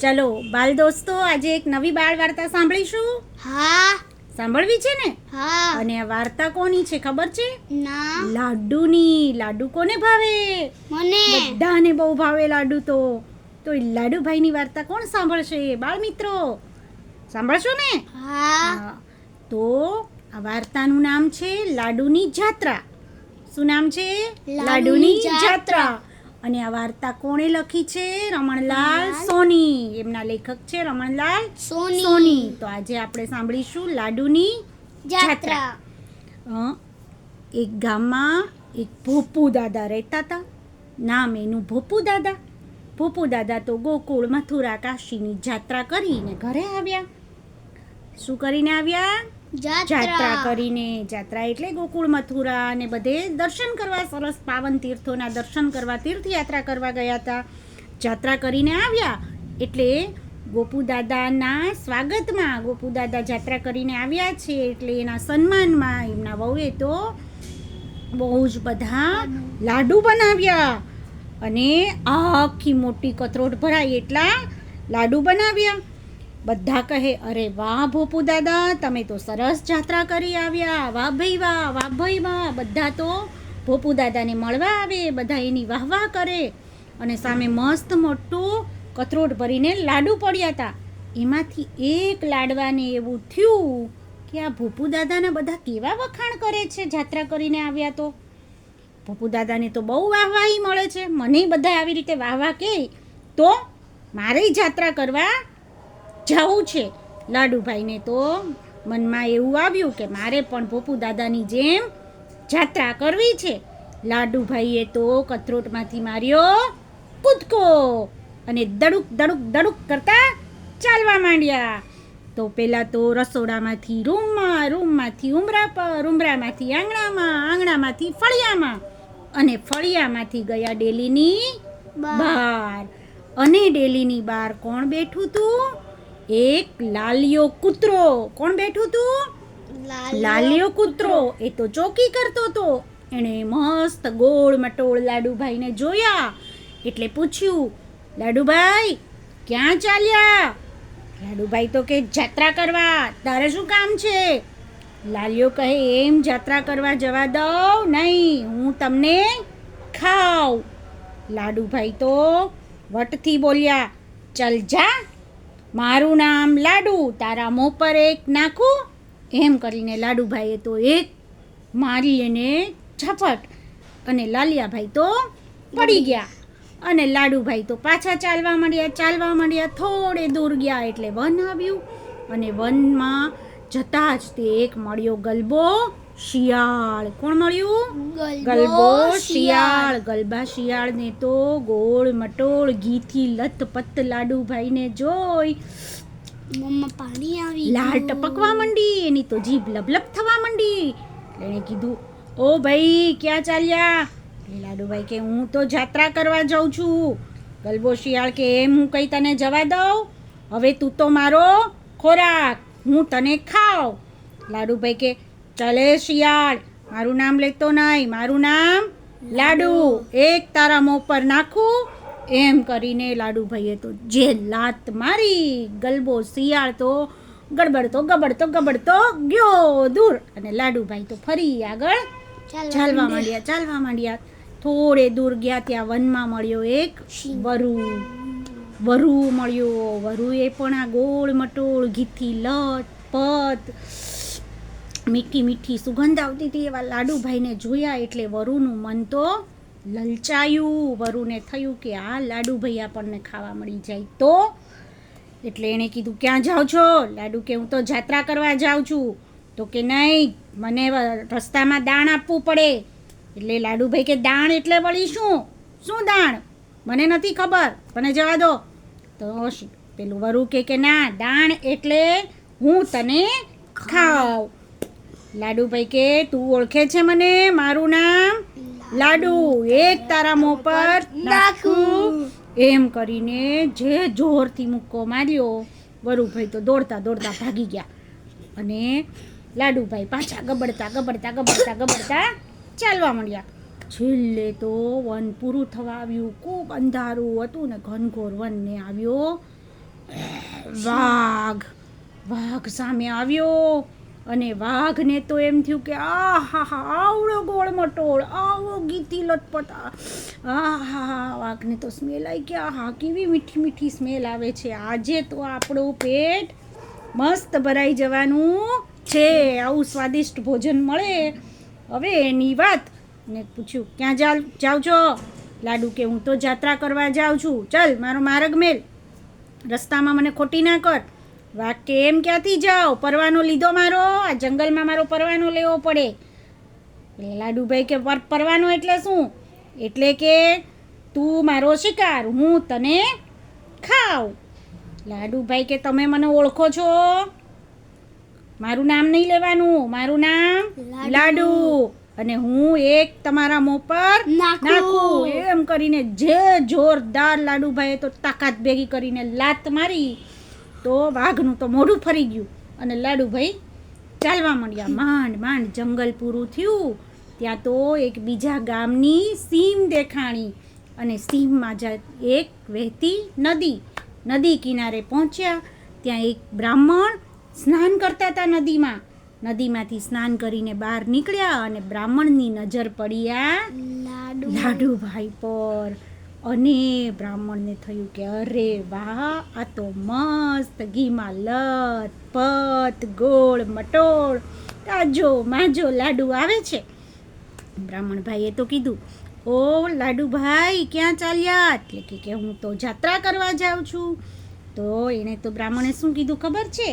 ચલો બાલ દોસ્તો, આજે એક નવી બાળ વાર્તા સાંભળીશું. હા. સાંભળવી છે ને? હા. અને આ વાર્તા કોની છે ખબર છે? ના. લાડુની. લાડુ કોને ભાવે? મને. બધાને બહુ ભાવે લાડુ. તો એ લાડુભાઈની વાર્તા કોણ સાંભળશે? બાળ મિત્રો સાંભળશો ને? હા. તો આ વાર્તાનું નામ છે લાડુની જાત્રા. શું નામ છે? લાડુની જાત્રા. અને આ વાર્તા કોણે લખી છે? રમણલાલ સોની. એમના લેખક છે રમણલાલ સોની. તો આજે આપણે સાંભળીશું લાડુની જાત્રા. એક ગામમાં એક ભોપુ દાદા રહેતા હતા. નામ એનું ભોપુ દાદા. ભોપુ દાદા તો ગોકુળ, મથુરા, કાશીની જાત્રા કરીને ઘરે આવ્યા. શું કરીને આવ્યા? જાત્રા કરીને. જાત્રા એટલે ગોકુળ, મથુરા અને બધે દર્શન કરવા, સરસ પાવન તીર્થોના દર્શન કરવા, તીર્થયાત્રા કરવા ગયા હતા. જાત્રા કરીને આવ્યા એટલે ગોપુ દાદાના સ્વાગતમાં, ગોપુ દાદા જાત્રા કરીને આવ્યા છે એટલે એના સન્માનમાં એમના વહુએ તો બહુ જ બધા લાડુ બનાવ્યા અને આખી મોટી કથરોટ ભરાય એટલા લાડુ બનાવ્યા. બધા કહે, અરે વાહ ભોપુ દાદા, તમે તો સરસ જાત્રા કરી આવ્યા. વાહ ભાઈ વાહ, વાહ ભાઈ વાહ. બધા તો ભોપુ દાદાને મળવા આવે, બધા એની વાહ વાહ કરે. અને સામે મસ્ત મોટું કથરોટ ભરીને લાડુ પડ્યા હતા. એમાંથી એક લાડવાને એવું થયું કે આ ભોપુ દાદાના બધા કેવા વખાણ કરે છે જાત્રા કરીને આવ્યા તો. ભોપુ દાદાને તો બહુ વાહવાહી મળે છે. મને બધા આવી રીતે વાહ વાહ કહે તો મારે જાત્રા કરવા જવું છે. લાડુભાઈને તો મનમાં એવું આવ્યું કે મારે પણ ભોપુ દાદાની જેમ જાત્રા કરવી છે. લાડુભાઈએ તો કથરોટમાંથી માર્યો કૂદકો અને દડુક દડુક દડુક કરતા ચાલવા માંડ્યા. તો પહેલાં તો રસોડામાંથી રૂમમાં, રૂમમાંથી ઉંબરા પર, ઉંબરામાંથી આંગણામાં, આંગણામાંથી ફળિયામાં અને ફળિયામાંથી ગયા ડેલીની બહાર. અને ડેલીની બહાર કોણ બેઠું હતું? એક લાલિયો કૂતરો. કોણ બેઠું હતું? લાલિયો કૂતરો. એ તો ચોકી કરતો હતો. એણે મસ્ત ગોળ મટોળ લાડુભાઈને જોયા એટલે પૂછ્યું, લાડુભાઈ ક્યાં ચાલ્યા? લાડુભાઈ તો કે જાત્રા કરવા. તારે શું કામ છે? લાલિયો કહે, એમ જાત્રા કરવા જવા દઉં નહીં, હું તમને ખાઉં. લાડુભાઈ તો વટથી બોલ્યા, ચલ જા, મારું નામ લાડુ, તારા મોં પર એક નાખું. એમ કરીને લાડુભાઈએ તો એક મારી એને ઝપટ અને લાલિયાભાઈ તો પડી ગયા. અને લાડુભાઈ તો પાછા ચાલવા માંડ્યા. થોડે દૂર ગયા એટલે વન આવ્યું અને વનમાં જતાં જ તે એક મળ્યો ગલબો શિયાળ. કોણ મળ્યું? ગલબો શિયાળ. ગલબા શિયાળને તો ગોળ મટોળ ઘીથી લથપથ લાડુભાઈને જોઈ મોંમાં પાણી આવી, લાળ ટપકવા માંડી. એની તો જીભ લબલબ થવા માંડી. એણે કીધું, ઓ ભાઈ ક્યાં ચાલ્યા? લાડુભાઈ કે, હું તો જાત્રા કરવા જાઉં છું. ગલબો શિયાળ કે, એમ હું કઈ તને જવા દઉં? હવે તું તો મારો ખોરાક, હું તને ખાઉં. લાડુભાઈ કે, ચલે શિયાળ, મારું નામ લેતો નહીં, મારું નામ લાડુ, એક તારા મોં પર નાખું. એમ કરીને લાડુભાઈએ તો જે લાત મારી, ગલબો શિયાળ તો ગબડતો ગયો દૂર. અને લાડુભાઈ તો ફરી આગળ ચાલવા માંડ્યા. થોડે દૂર ગયા ત્યાં વનમાં મળ્યો એક વરુ મળ્યો. વરુએ પણ આ ગોળ મટોળ ઘીથી લથપથ મીઠી મીઠી સુગંધ આવતી હતી એવા લાડુભાઈને જોયા એટલે વરુનું મન તો લલચાયું. વરુને થયું કે આ લાડુભાઈ આપણને ખાવા મળી જાય તો. એટલે એણે કીધું, ક્યાં જાઓ છો? લાડુ કે, હું તો જાત્રા કરવા જાઉં છું. તો કે, નહીં, મને રસ્તામાં દાણ આપવું પડે. એટલે લાડુભાઈ કે, દાણ એટલે વળી શું દાણ? મને નથી ખબર, મને જવા દો. તો પેલું વરુ કે ના, દાણ એટલે હું તને ખાઉં. લાડુભાઈ કે, તું ઓળખે છે મને? મારું નામ લાડુ, એક તારા મોં પર નાખું. એમ કરીને જે જોરથી મુક્કો માર્યો, વરુભાઈ તો દોડતા ભાગી ગયા. અને લાડુભાઈ પાછા ગબડતા ચાલવા માંડ્યા. છેલ્લે તો વન પૂરું થવા આવ્યું. ખૂબ અંધારું હતું ને ઘનઘોર વનને આવ્યો વાઘ સામે આવ્યો અને વાઘને તો એમ થયું કે આવડો ગોળ મટોળ આવો ગીતી લટપટ વાઘને તો સ્મેલ આવી કે કેવી મીઠી મીઠી સ્મેલ આવે છે. આજે તો આપણું પેટ મસ્ત ભરાઈ જવાનું છે, આવું સ્વાદિષ્ટ ભોજન મળે. હવે એની વાત ને પૂછ્યું, ક્યાં જાવ છો? લાડુ કે હું તો જાત્રા કરવા જાઉં છું, ચાલ મારો માર્ગ મેલ, રસ્તામાં મને ખોટી ના કર. વાઘ કે એમ ક્યાંથી જાઓ? પરવાનો લીધો મારો, આ જંગલમાં મારો પરવાનો લેવો પડે. એટલે લાડુભાઈ કે પરવાનો એટલે શું? એટલે કે તું મારો શિકાર, હું તને ખાવ. લાડુભાઈ કે તમે મને ઓળખો છો? મારું નામ નહીં લેવાનું, મારું નામ લાડુ, અને હું એક તમારા મોં પર નાખું. એમ કરીને જે જોરદાર લાડુભાઈએ તો તાકાત ભેગી કરીને લાત મારી તો વાઘનું તો મોઢું ફરી ગયું અને લાડુભાઈ ચાલવા માંડ્યા. માંડ જંગલ પૂરું થયું ત્યાં તો એક બીજા ગામની સીમ દેખાણી અને સીમમાં એક વહેતી નદી કિનારે પહોંચ્યા. ત્યાં એક બ્રાહ્મણ સ્નાન કરતા હતા નદીમાંથી સ્નાન કરીને બહાર નીકળ્યા અને બ્રાહ્મણની નજર પડી આ લાડુભાઈ પર. અને બ્રાહ્મણને થયું કે અરે વાહ, આ તો મસ્ત ઘીમાં લથપથ ગોળ મટોળ તાજો માજો લાડુ આવે છે. બ્રાહ્મણભાઈએ તો કીધું, ઓ લાડુભાઈ ક્યાં ચાલ્યા? એટલે કે હું તો જાત્રા કરવા જાઉં છું. તો એણે તો બ્રાહ્મણે શું કીધું ખબર છે?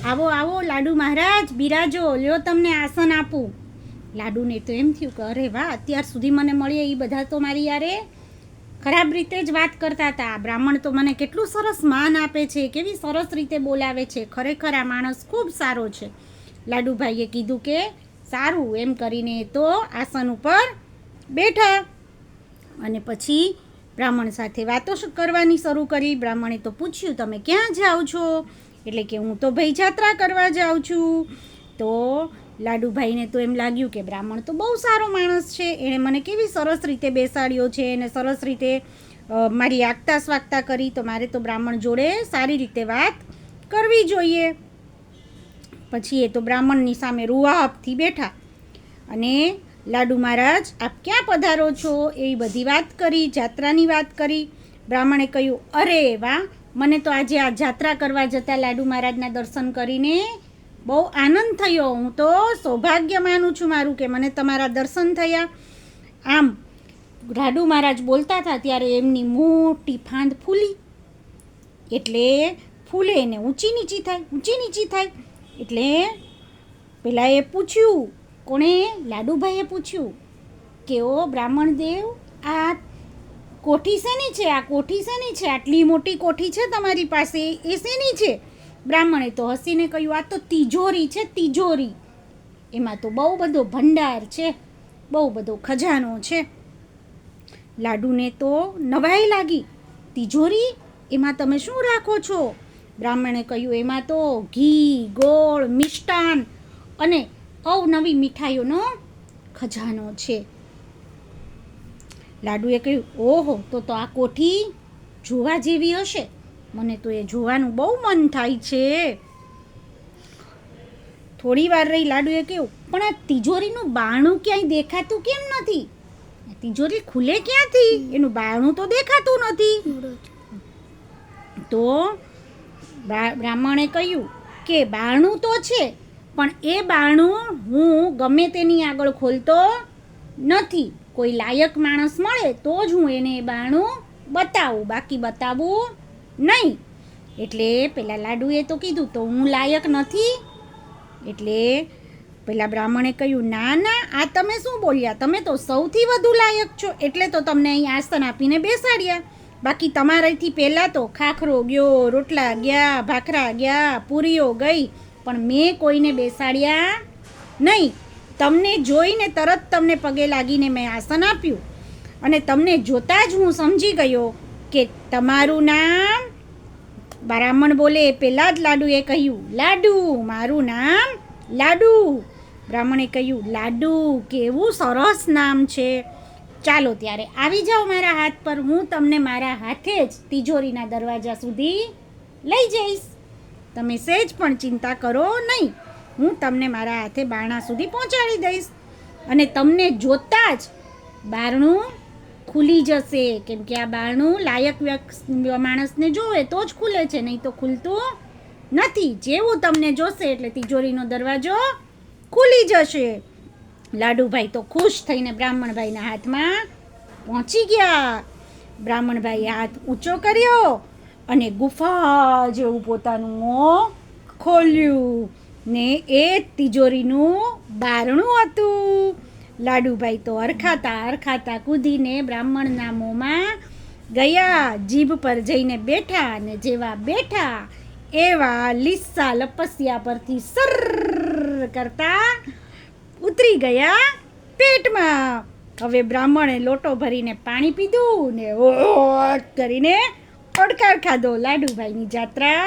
આવો લાડુ મહારાજ, બિરાજો, લ્યો તમને આસન આપું. લાડુને તો એમ થયું કે અરે વાહ, અત્યાર સુધી મને મળીએ એ બધા તો મારી યારે ખરાબ રીતે જ વાત કરતા હતા. બ્રાહ્મણ તો મને કેટલું સરસ માન આપે છે, કેવી સરસ રીતે બોલાવે છે, ખરેખર આ માણસ ખૂબ સારો છે. લાડુભાઈએ કીધું કે સારું, એમ કરીને તો આસન ઉપર બેઠા અને પછી બ્રાહ્મણ સાથે વાતો કરવાની શરૂ કરી. બ્રાહ્મણે તો પૂછ્યું, તમે ક્યાં જાઓ છો? એટલે કે હું તો ભાઈ જાત્રા કરવા જાઉં છું. તો લાડુભાઈને તો એમ લાગ્યું કે બ્રાહ્મણ તો બહુ સારો માણસ છે, એણે મને કેવી સરસ રીતે બેસાડ્યો છે અને સરસ રીતે મારી આગતા સ્વાગતા કરી, તો મારે તો બ્રાહ્મણ જોડે સારી રીતે વાત કરવી જોઈએ. પછી એ તો બ્રાહ્મણની સામે રૂઆબથી બેઠા અને લાડુ મહારાજ આપ ક્યાં પધારો છો એ બધી વાત કરી, જાત્રાની વાત કરી. બ્રાહ્મણે કહ્યું, અરે વાહ, મને તો આજે આ જાત્રા કરવા જતાં લાડુ મહારાજના દર્શન કરીને બહુ આનંદ થયો. હું તો સૌભાગ્ય માનું છું મારું કે મને તમારા દર્શન થયા. આમ લાડુ મહારાજ બોલતા હતા ત્યારે એમની મોટી ફાંદ ફૂલી, એટલે ફૂલે ને ઊંચી નીચી થાય. એટલે પેલા એ પૂછ્યું, કોણે? લાડુભાઈએ પૂછ્યું કે ઓ બ્રાહ્મણ દેવ, આ કોઠી શેની છે? આટલી મોટી કોઠી છે તમારી પાસે, એ શેની છે? બ્રાહ્મણે તો હસીને કહ્યું, આ તો તિજોરી છે, તિજોરી. એમાં તો બહુ બધો ભંડાર છે, બહુ બધો ખજાનો છે. લાડુને તો નવાઈ લાગી, તિજોરી? એમાં તમે શું રાખો છો? બ્રાહ્મણે કહ્યું, એમાં તો ઘી, ગોળ, મિષ્ટાન અને અવનવી મીઠાઈઓનો ખજાનો છે. લાડુએ કહ્યું, ઓહો, તો આ કોઠી જોવા જેવી હશે, મને તો એ જોવાનું બહુ મન થાય છે. થોડી વાર રહી લાડુએ કહ્યું, પણ આ તિજોરીનું બારણું ક્યાંય દેખાતું કેમ નથી? તિજોરી ખુલે ક્યાંથી? એનું બારણું તો દેખાતું નથી. તો બ્રાહ્મણે કહ્યું કે બારણું તો છે, પણ એ બારણું હું ગમે તેની આગળ ખોલતો નથી. કોઈ લાયક માણસ મળે તો જ હું એને એ બારણું બતાવું, બાકી બતાવું નહીં. એટલે પેલા લાડુએ તો કીધું, તો હું લાયક નથી? એટલે પેલા બ્રાહ્મણે કહ્યું, ના, આ તમે શું બોલ્યા? તમે તો સૌથી વધુ લાયક છો, એટલે તો તમને અહીં આસન આપીને બેસાડ્યા. બાકી તમારાથી પહેલાં તો ખાખરો ગયો, રોટલા ગયા, ભાખરા ગયા, પૂરીઓ ગઈ, પણ મેં કોઈને બેસાડ્યા નહીં. તમને જોઈને તરત તમને પગે લાગીને મેં આસન આપ્યું અને તમને જોતાં જ હું સમજી ગયો કે તમારું નામ, બ્રાહ્મણ બોલે એ પહેલાં જ લાડુએ કહ્યું, લાડુ, મારું નામ લાડુ. બ્રાહ્મણે કહ્યું, લાડુ, કેવું સરસ નામ છે. ચાલો ત્યારે આવી જાઓ મારા હાથ પર, હું તમને મારા હાથે જ તિજોરીના દરવાજા સુધી લઈ જઈશ. તમે સહેજ પણ ચિંતા કરો નહીં. હું તમને મારા હાથે બારણા સુધી પહોંચાડી દઈશ. અને તમને જોતાં જ બારણું ખુલી જશે, કેમ કે આ બારણું લાયક માણસને જોવે તો જ ખુલે છે, નહીં તો ખુલતું નથી. જેવું તમને જોશે એટલે તિજોરીનો દરવાજો ખુલી જશે. લાડુભાઈ તો ખુશ થઈને બ્રાહ્મણભાઈના હાથમાં પહોંચી ગયા. બ્રાહ્મણભાઈએ હાથ ઊંચો કર્યો અને ગુફા જેવું પોતાનું મોં ખોલ્યું ને એ તિજોરીનું બારણું હતું. લાડુભાઈ તો હરખાતા કૂદીને બ્રાહ્મણના મોંમાં ગયા, જીભ પર જઈને બેઠા અને જેવા બેઠા એવા લીસા લપસ્યા પરથી સર કરતા ઉતરી ગયા પેટમાં. હવે બ્રાહ્મણે લોટો ભરીને પાણી પીધું ને ઓટ કરીને પડકાર ખાધો. લાડુભાઈની જાત્રા